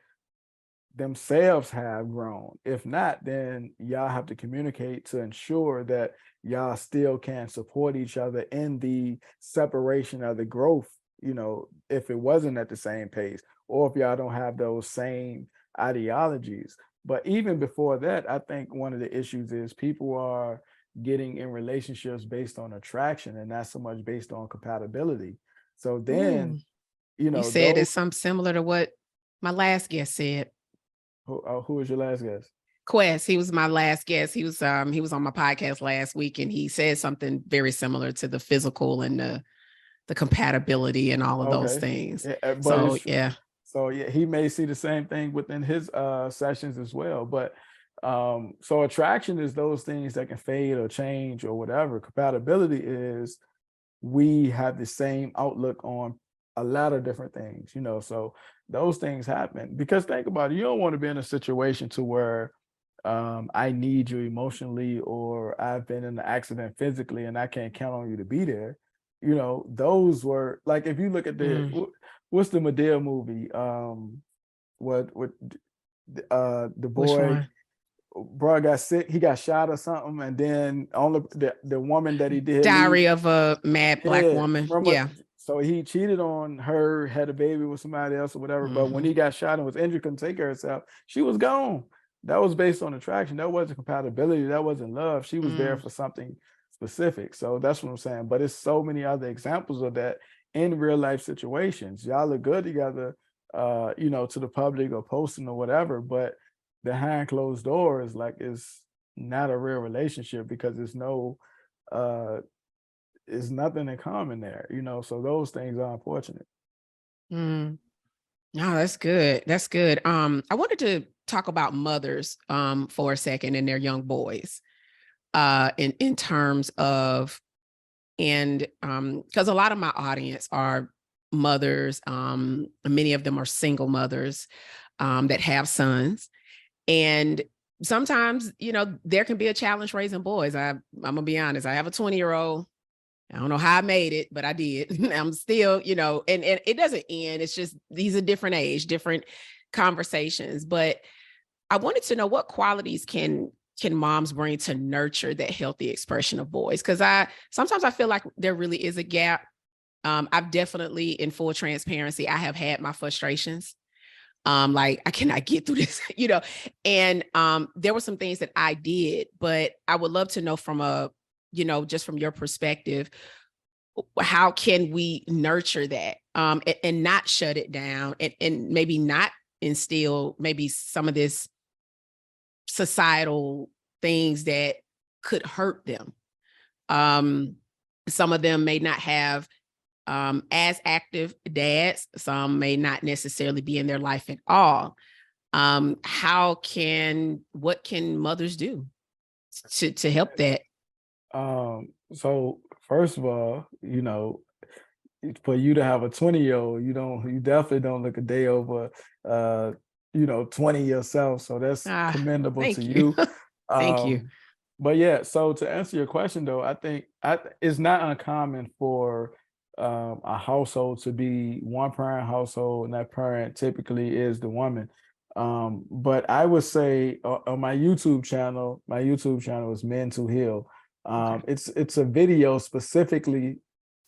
themselves have grown. If not, then y'all have to communicate to ensure that y'all still can support each other in the separation of the growth, if it wasn't at the same pace, or if y'all don't have those same ideologies. But even before that, I think one of the issues is people are getting in relationships based on attraction and not so much based on compatibility. So then, You said those it's something similar to what my last guest said. who was your last guest? Quest, he was my last guest. He was on my podcast last week, and he said something very similar to the physical and the compatibility and all of those Okay. things. Yeah, but So it's yeah. so yeah, he may see the same thing within his sessions as well. But so attraction is those things that can fade or change or whatever. Compatibility is we have the same outlook on a lot of different things, so those things happen. Because think about it, you don't want to be in a situation to where I need you emotionally, or I've been in an accident physically and I can't count on you to be there. Those were like, if you look at what's the Medea movie? What the Which boy, one? bro got sick, he got shot or something, and then only the woman that he did leave. Diary of a Mad Black Yeah, Woman. remember? Yeah. So he cheated on her, had a baby with somebody else or whatever. But when Mm-hmm. he got shot and was injured, couldn't take care of herself, she was gone. That was based on attraction. That wasn't compatibility. That wasn't love. She was there for something specific. So that's what I'm saying. But it's so many other examples of that in real life situations. Y'all look good together, to the public or posting or whatever. But behind closed doors, like, it's not a real relationship because there's no is nothing in common there, so those things are unfortunate. Mm. No, that's good. That's good. I wanted to talk about mothers for a second and their young boys in terms of, and because a lot of my audience are mothers, many of them are single mothers that have sons. And sometimes, there can be a challenge raising boys. I'm gonna be honest. I have a 20-year-old. I don't know how I made it, but I did. I'm still, and it doesn't end. It's just these are different age, different conversations. But I wanted to know, what qualities can moms bring to nurture that healthy expression of boys? Because sometimes I feel like there really is a gap. I've definitely, in full transparency, I have had my frustrations. Like, I cannot get through this, and there were some things that I did, but I would love to know from just from your perspective, how can we nurture that and not shut it down, and maybe not instill maybe some of this societal things that could hurt them. Some of them may not have as active dads. Some may not necessarily be in their life at all. What can mothers do to help that? So first of all, for you to have a 20-year-old, you definitely don't look a day over 20 yourself. So that's commendable to Thank you. you. Thank you. But yeah, so to answer your question though, I think it's not uncommon for a household to be one parent household, and that parent typically is the woman. But I would say on my YouTube channel is Men to Heal. Okay. It's a video specifically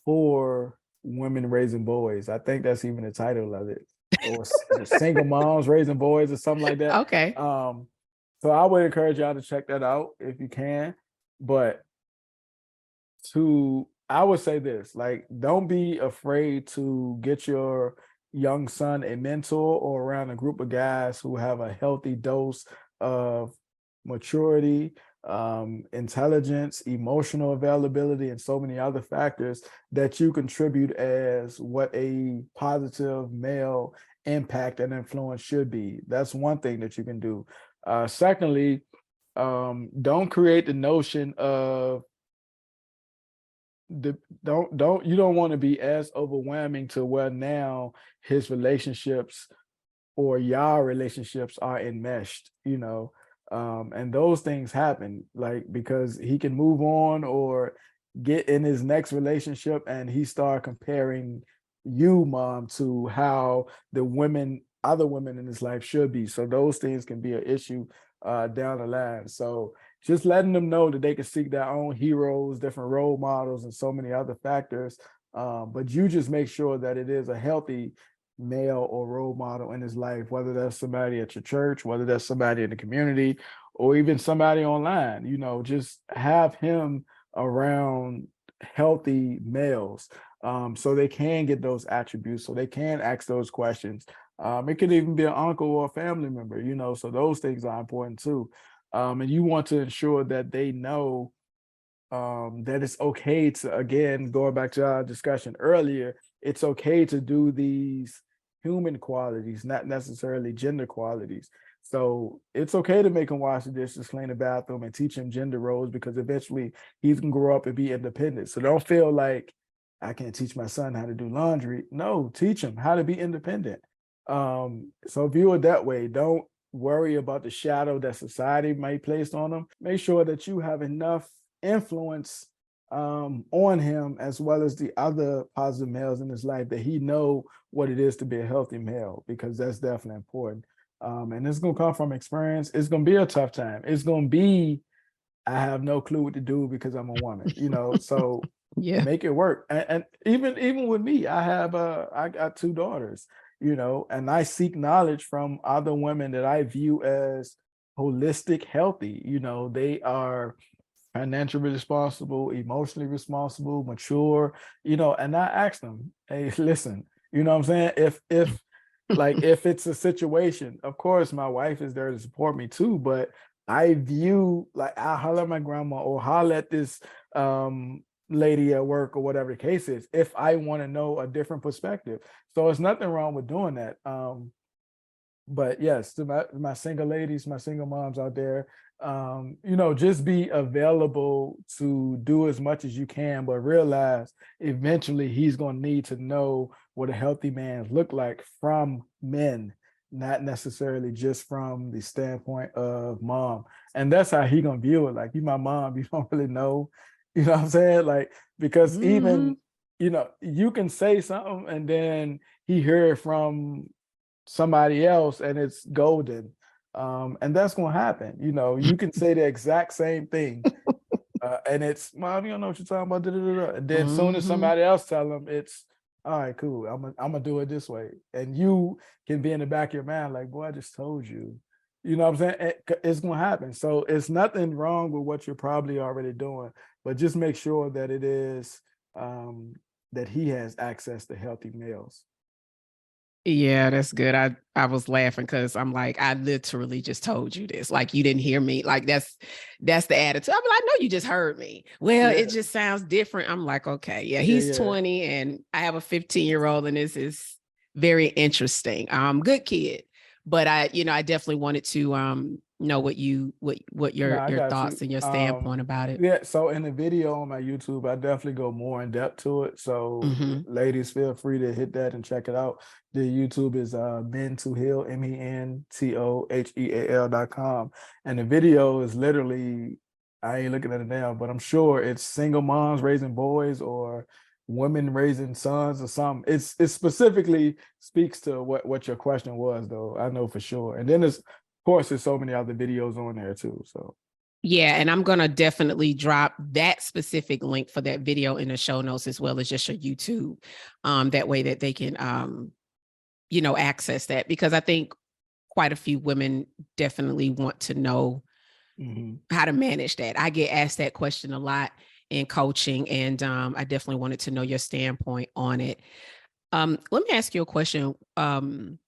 for women raising boys. I think that's even the title of it, or single moms raising boys or something like that. Okay. So I would encourage y'all to check that out if you can. But I would say this, like, don't be afraid to get your young son a mentor or around a group of guys who have a healthy dose of maturity, intelligence, emotional availability, and so many other factors that you contribute as what a positive male impact and influence should be. That's one thing that you can do. Secondly, don't create the notion of you don't want to be as overwhelming to where now his relationships or y'all relationships are enmeshed, and those things happen, like, because he can move on or get in his next relationship and he start comparing you, mom, to how other women in his life should be. So those things can be an issue down the line. So just letting them know that they can seek their own heroes, different role models, and so many other factors. But you just make sure that it is a healthy male or role model in his life, whether that's somebody at your church, whether that's somebody in the community, or even somebody online. Just have him around healthy males, so they can get those attributes, so they can ask those questions. It could even be an uncle or a family member, so those things are important too. And you want to ensure that they know that it's okay to, again, going back to our discussion earlier, it's okay to do these human qualities, not necessarily gender qualities. So it's okay to make him wash the dishes, clean the bathroom, and teach him gender roles, because eventually he's gonna grow up and be independent. So don't feel like I can't teach my son how to do laundry. No, teach him how to be independent. So view it that way. Don't worry about the shadow that society might place on him. Make sure that you have enough influence on him, as well as the other positive males in his life, that he know what it is to be a healthy male, because that's definitely important. And it's going to come from experience. It's going to be a tough time. It's going to be, I have no clue what to do because I'm a woman, so Yeah. make it work. And even with me, I got two daughters, and I seek knowledge from other women that I view as holistic, healthy. They are financially responsible, emotionally responsible, mature, and I ask them, hey, listen, what I'm saying? If it's a situation, of course, my wife is there to support me too, but I view, like, I holler at my grandma or holler at this lady at work or whatever the case is, if I want to know a different perspective. So it's nothing wrong with doing that. But yes, to my single ladies, my single moms out there, just be available to do as much as you can, but realize eventually he's going to need to know what a healthy man look like from men, not necessarily just from the standpoint of mom. And that's how he gonna view it. Like, you my mom, you don't really know, what I'm saying? Like, because even, you can say something and then he hear it from somebody else and it's golden. And that's going to happen. You can say the exact same thing. And it's, mom, you don't know what you're talking about. Da, da, da, da. And then soon as somebody else tell them, it's, all right, cool. I'm gonna do it this way. And you can be in the back of your mind like, boy, I just told you. You know what I'm saying? It's going to happen. So it's nothing wrong with what you're probably already doing, but just make sure that it is, that he has access to healthy males. Yeah, that's good. I was laughing because I'm like, I literally just told you this. Like, you didn't hear me. Like, that's the attitude. I'm like, no, you just heard me. Well, Yeah. it just sounds different. I'm like, okay, yeah, Yeah, he's yeah. 20 and I have a 15-year-old, and this is very interesting. Good kid. But I definitely wanted to know what No, your I got you. thoughts and your standpoint about it. Yeah, so in the video on my YouTube, I definitely go more in depth to it. So ladies, feel free to hit that and check it out. The YouTube is Men to Heal, mentoheal.com. And the video is literally, I ain't looking at it now, but I'm sure it's single moms raising boys, or women raising sons or something. It specifically speaks to what your question was, though. I know for sure. And then of course, there's so many other videos on there too. So yeah, and I'm gonna definitely drop that specific link for that video in the show notes, as well as just your YouTube. That way that they can access that, because I think quite a few women definitely want to know how to manage that. I get asked that question a lot in coaching, and I definitely wanted to know your standpoint on it. Let me ask you a question. And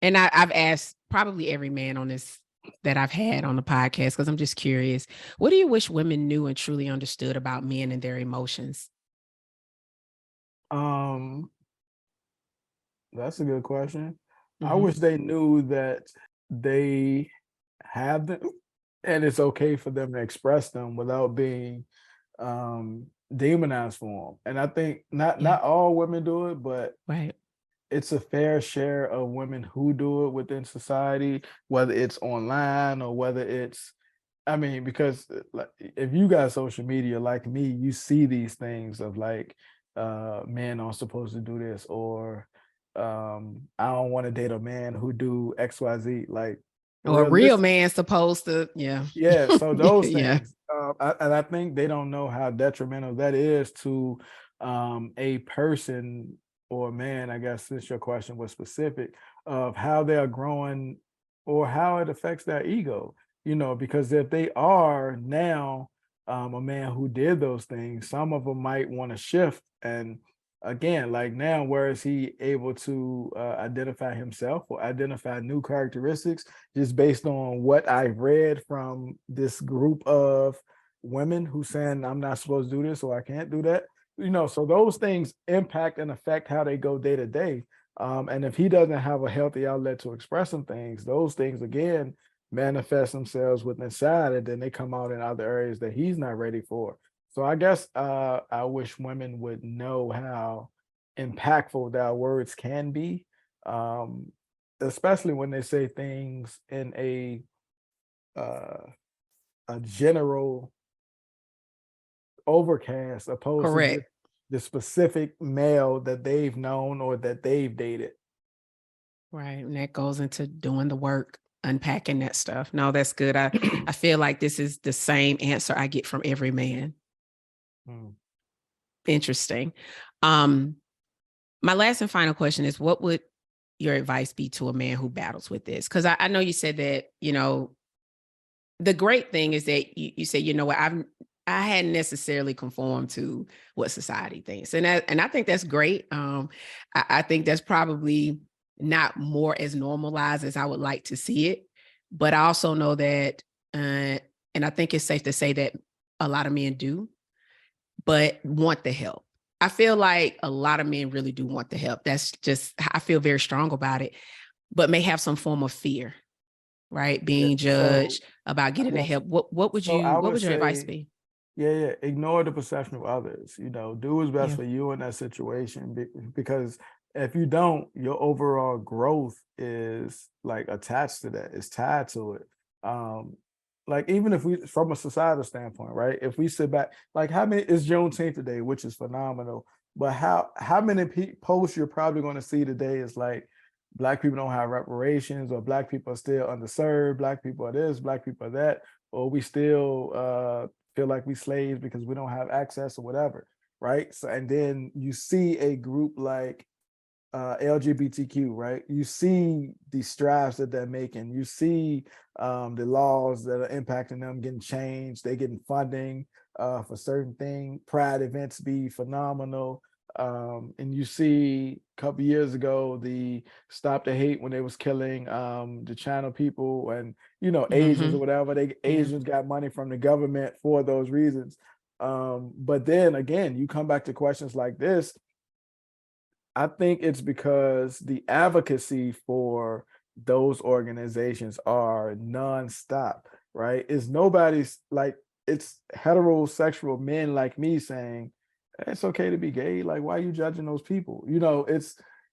I've asked probably every man on this that I've had on the podcast, because I'm just curious. What do you wish women knew and truly understood about men and their emotions? That's a good question. I Mm-hmm. wish they knew that they have them and it's okay for them to express them without being demonized for them. And I think not Yeah. not all women do it, but Right. it's a fair share of women who do it within society, whether it's online or whether it's, I mean, because like if you got social media like me, you see these things of like men aren't supposed to do this, or I don't want to date a man who do XYZ. Like Or a real realistic, man supposed to, yeah. yeah. So those Yeah. things, and I think they don't know how detrimental that is to a person or a man. I guess since your question was specific of how they are growing or how it affects their ego. You know, because if they are now a man who did those things, some of them might want to shift. And again, like now, where is he able to identify himself or identify new characteristics just based on what I've read from this group of women who saying I'm not supposed to do this or I can't do that. You know, so those things impact and affect how they go day to day. And if he doesn't have a healthy outlet to express some things, those things again manifest themselves within inside, and then they come out in other areas that he's not ready for. So I guess I wish women would know how impactful their words can be, um, especially when they say things in uh, a general overcast, opposed to just Correct. the specific male that they've known or that they've dated. Right. And that goes into doing the work, unpacking that stuff. No, that's good. I feel like this is the same answer I get from every man. Mm. Interesting. Um, my last and final question is, what would your advice be to a man who battles with this? Because I know you said that, the great thing is that you say, what, I hadn't necessarily conformed to what society thinks. And I think that's great. I think that's probably not more as normalized as I would like to see it. But I also know that, and I think it's safe to say that a lot of men do, but want the help. I feel like a lot of men really do want the help. That's just, I feel very strong about it, but may have some form of fear, right? Yeah. Being So judged about I getting the guess help. What would so. I what would would your advice say, be? yeah, yeah. Ignore the perception of others. You know, do what's best Yeah. for you in that situation. Because if you don't, your overall growth is like attached to that. It's tied to it. Um, like even if we, from a societal standpoint, right? If we sit back, like how many is Juneteenth today, which is phenomenal. But how many posts you're probably going to see today is like Black people don't have reparations, or Black people are still underserved, Black people are this, Black people are that, or we still feel like we slaves because we don't have access or whatever, right? So and then you see a group like LGBTQ, right? You see the strides that they're making. You see the laws that are impacting them getting changed. They getting funding for certain things. Pride events be phenomenal. And you see a couple years ago the Stop the Hate when they was killing the China people and Asians Mm-hmm. or whatever. They Yeah. Asians got money from the government for those reasons. But then again, you come back to questions like this. I think it's because the advocacy for those organizations are nonstop, right? It's nobody's like it's heterosexual men like me saying it's okay to be gay. Like, why are you judging those people?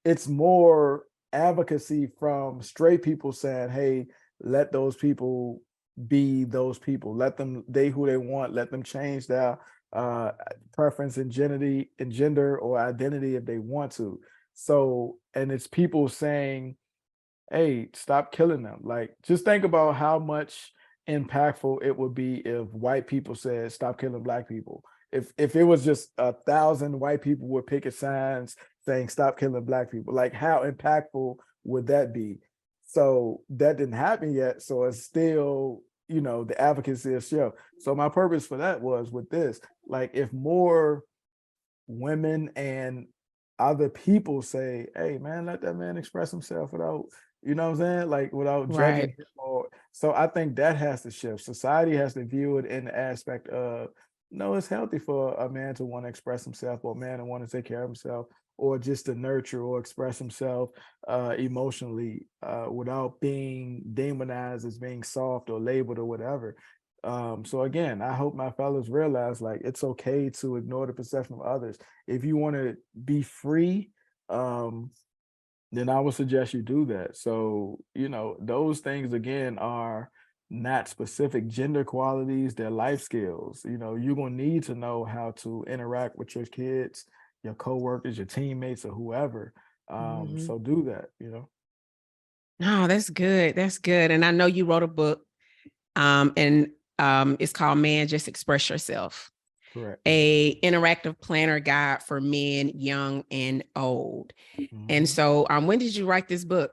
It's more advocacy from straight people saying, hey, let those people be those people. Let them date who they want. Let them change their preference in gender or identity if they want to. So, and it's people saying, hey, stop killing them. Like, just think about how much impactful it would be if white people said, stop killing black people. If it was just 1,000 white people with picket signs saying, stop killing black people, like how impactful would that be? So that didn't happen yet. So it's still, the advocacy is still. So my purpose for that was with this, like if more women and other people say, hey man, let that man express himself without, what I'm saying? Like without judging Right. him or so I think that has to shift. Society has to view it in the aspect of no, it's healthy for a man to want to express himself or a man to want to take care of himself or just to nurture or express himself emotionally without being demonized as being soft or labeled or whatever. So again, I hope my fellows realize like it's okay to ignore the perception of others. If you want to be free, then I would suggest you do that. So, those things again are not specific gender qualities, they're life skills. You're gonna need to know how to interact with your kids, your coworkers, your teammates, or whoever. Mhm. So do that. No, that's good. That's good. And I know you wrote a book, and it's called Man, Just Express Yourself, Correct. Yeah. a interactive planner guide for men, young and old. And Mhm. so, when did you write this book?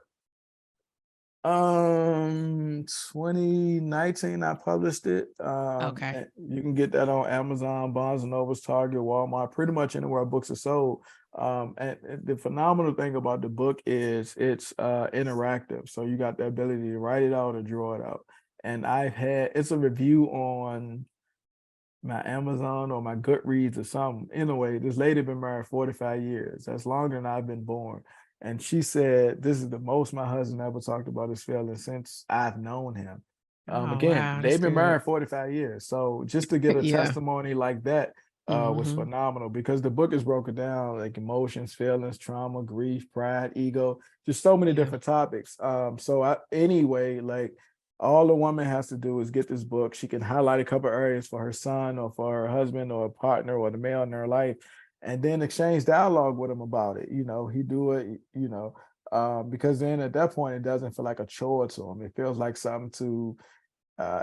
2019, I published it. Okay. And you can get that on Amazon, Barnes and Nobles, Target, Walmart, pretty much anywhere books are sold. And the phenomenal thing about the book is it's interactive. So you got the ability to write it out or draw it out. And it's a review on my Amazon or my Goodreads or something. Anyway, this lady been married 45 years. That's longer than I've been born. And she said, this is the most my husband ever talked about his feelings since I've known him. Oh, Again, wow. That's they've been good. married 45 years. So just to get a Yeah. testimony like that was Hmm. phenomenal because the book is broken down like emotions, feelings, trauma, grief, pride, ego, just so many Yeah. different topics. Anyway, like all the woman has to do is get this book. She can highlight a couple areas for her son or for her husband or a partner or the male in her life, and then exchange dialogue with him about it. He do it, because then at that point it doesn't feel like a chore to him. It feels like something to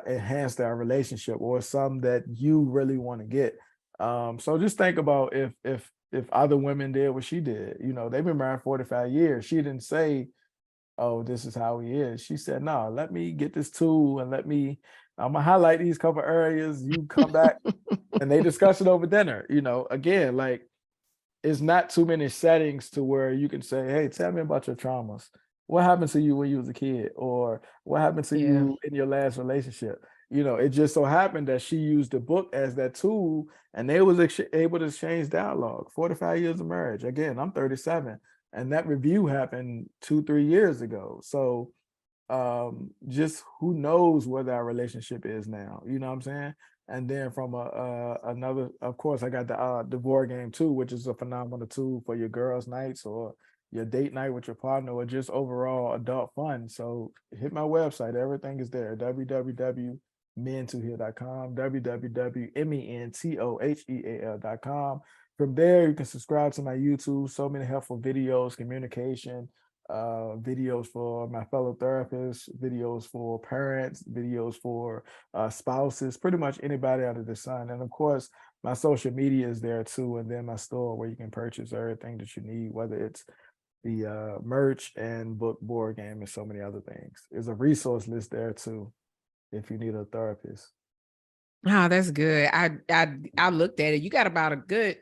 enhance their relationship or something that you really want to get. So just think about if other women did what she did. They've been married 45 years. She didn't say, oh, this is how he is. She said, no, let me get this tool and I'm gonna highlight these couple areas. You come back and they discuss it over dinner. Again, like it's not too many settings to where you can say, hey, tell me about your traumas. What happened to you when you was a kid? Or what happened to Yeah. you in your last relationship? It just so happened that she used the book as that tool and they was able to exchange dialogue. 45 years of marriage. Again, I'm 37. And that review happened 2-3 years ago. So just who knows where that relationship is now, you know what I'm saying? And then from another, of course, I got the board game too, which is a phenomenal tool for your girls nights or your date night with your partner or just overall adult fun. So hit my website, everything is there, www.mentoheal.com, www.mentoheal.com. From there you can subscribe to my YouTube, so many helpful videos, communication, videos for my fellow therapists, videos for parents, videos for spouses, pretty much anybody under the sun. And of course, my social media is there too. And then my store where you can purchase everything that you need, whether it's the merch and book, board game, and so many other things. There's a resource list there too if you need a therapist. Oh, that's good. I looked at it. You got about a good,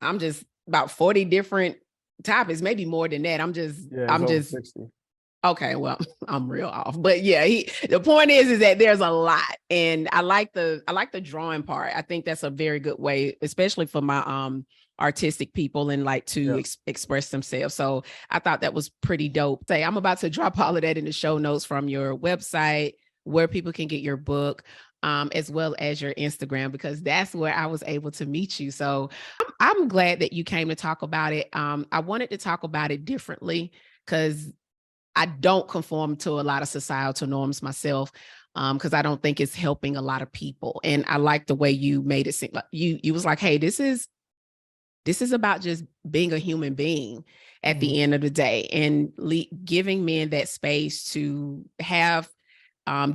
I'm just about 40 different topics, maybe more than that. Yeah, it's I'm over just 60. okay. Well, I'm real off. But yeah, the point is that there's a lot. And I like the drawing part. I think that's a very good way, especially for my artistic people and like to Yeah. express themselves. So I thought that was pretty dope. Say I'm about to drop all of that in the show notes from your website, where people can get your book, as well as your Instagram, because that's where I was able to meet you. So I'm glad that you came to talk about it. I wanted to talk about it differently because I don't conform to a lot of societal norms myself. because I don't think it's helping a lot of people. And I like the way you made it seem like you was like, hey, this is about just being a human being at the end of the day, and giving men that space to have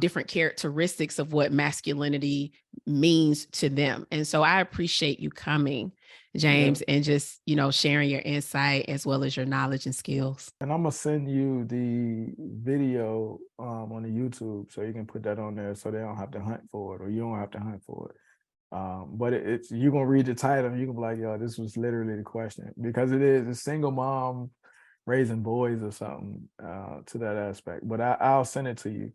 different characteristics of what masculinity means to them. And so I appreciate you coming, James, and just, sharing your insight as well as your knowledge and skills. And I'm gonna send you the video on the YouTube so you can put that on there so they don't have to hunt for it, or you don't have to hunt for it. But it's you're gonna read the title and you can be like, yo, this was literally the question, because it is a single mom raising boys or something to that aspect. But I'll send it to you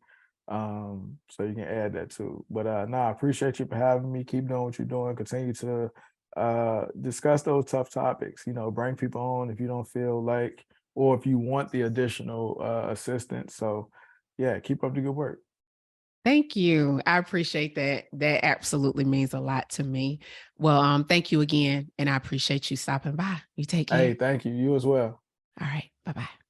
so you can add that too. But I appreciate you for having me. Keep doing what you're doing. Continue to discuss those tough topics. Bring people on if you don't feel like, or if you want the additional assistance. So yeah, keep up the good work. Thank you. I appreciate that. That absolutely means a lot to me. Well, thank you again. And I appreciate you stopping by. You take care. Hey, thank you. You as well. All right. Bye-bye.